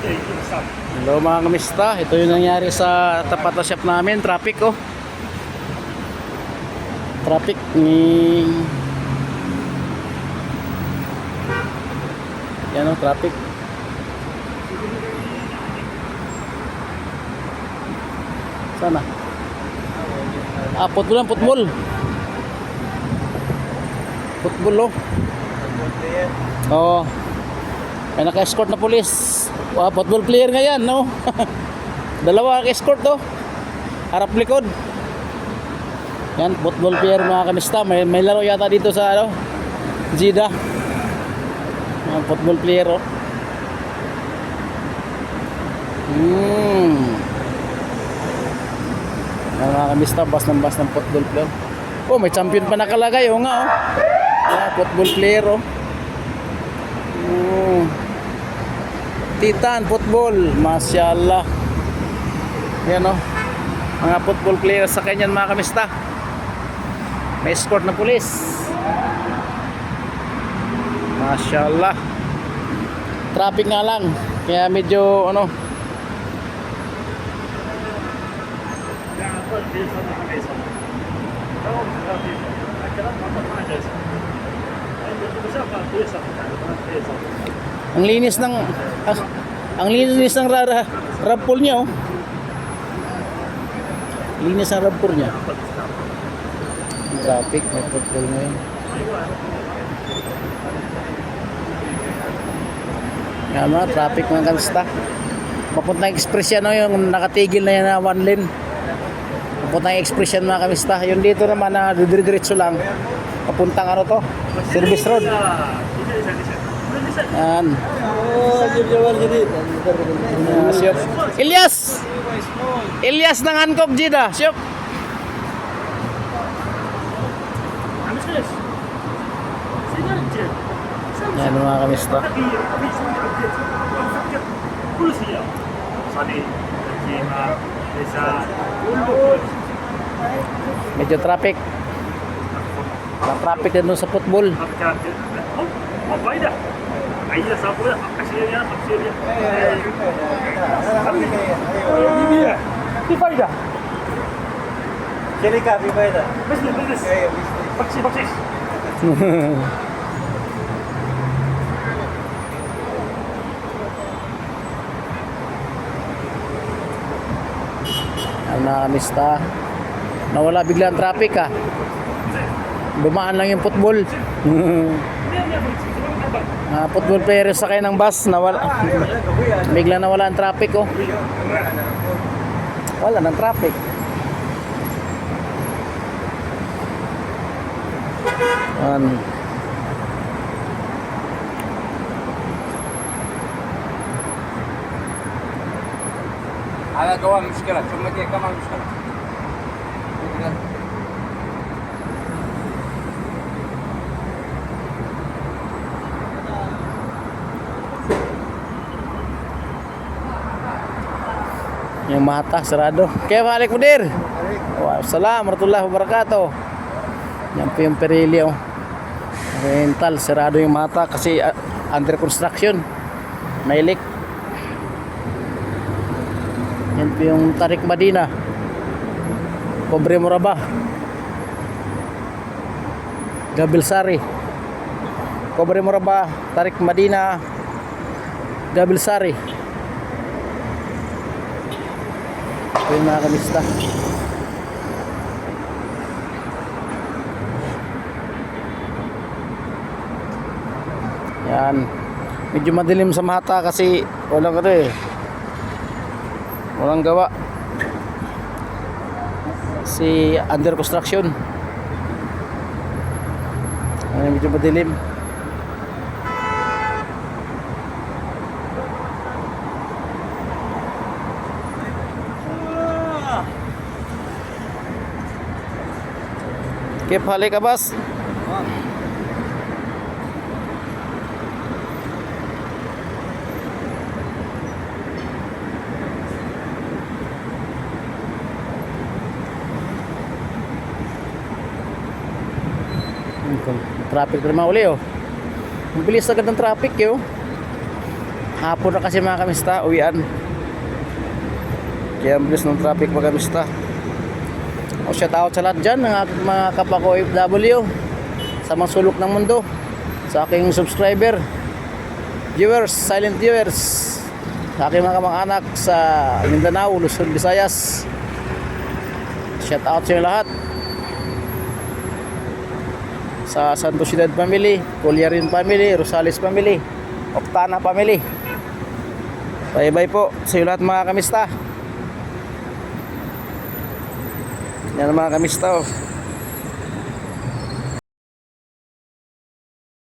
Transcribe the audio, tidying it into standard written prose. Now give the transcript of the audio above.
Hello mga kamista, ito yung nangyari sa tapat na shop namin, traffic oh. Traffic ni yan oh, traffic. Sana. Football lang, football. Football oh. Oo. May naka-escort na pulis. Football player nga yan, no? Dalawa naka-escort, oh. Harap likod. Yan, football player mga kamista. May laro yata dito sa, ano, Jeddah. Yan, football player, oh. Yan, mga kamista, bas ng football player. Oh, may champion pa nakalagay, oh nga, oh. Yan, football player, oh. Titan football, masyaallah. Yan o, mga football players sa kanyan mga kamista. May escort na pulis. Masyaallah. Traffic nga lang, kaya medyo ano. Ang linis ng rapol niya oh. Linis ang rapol niya. Traffic, may football ngayon. Yan mga traffic mga kamista. Papuntang express yan oh, yung nakatigil na yan na one lane. Papuntang express yan mga kamista. Yung dito naman na diretso lang. Papuntang ano to? Service road. Yan. Siop. Ilyas ng Hancock Jeddah. Siop. Yan mga kamista. Medyo traffic. Traffic din sa football. عايزة صابونة عشرية خمسية في فايدة شركة في فايدة بزنس بخشيش Kamista, nawala bigla ang traffic ah. Dumaan lang yung football. Football players sakay ng bus, nawala. Bigla nawala ang traffic oh. Wala ng traffic. هذا قوام مشكلة ثم دي كمان مشكلة Yung mata sarado. Kaya balik mudir. Waalaikumsalam warahmatullahi wabarakatuh. Yan po yung Pirelli oh. Rental sarado yung mata kasi under construction. May leak. Yan po yung Tarik Madina. Pobre Moraba. Gabil Sari. Pobre Moraba, Tarik Madina, Gabil Sari. Ito yung mga kamista. Yan. Medyo madilim sa mata kasi walang ano eh. Walang gawa. Si under construction. Ay, medyo madilim. Kip halik Abbas. Traffic naman uli oh. Ang bilis agad ng traffic yun. Hapon na kasi mga kamista, uwian. Kaya ang bilis ng traffic mga kamista. O shout out sa lahat dyan, ng aking mga kapwa ko OFW sa mga sulok ng mundo, sa aking subscriber, viewers, silent viewers, sa aking mga kamag-anak sa Mindanao, Luzon, Visayas. Shout out sa inyo lahat. Sa Santo Ciudad family, Colyarin family, Rosales family, Octana family. Bye bye po sa inyo lahat mga kamista. Yan ang mga kamista oh.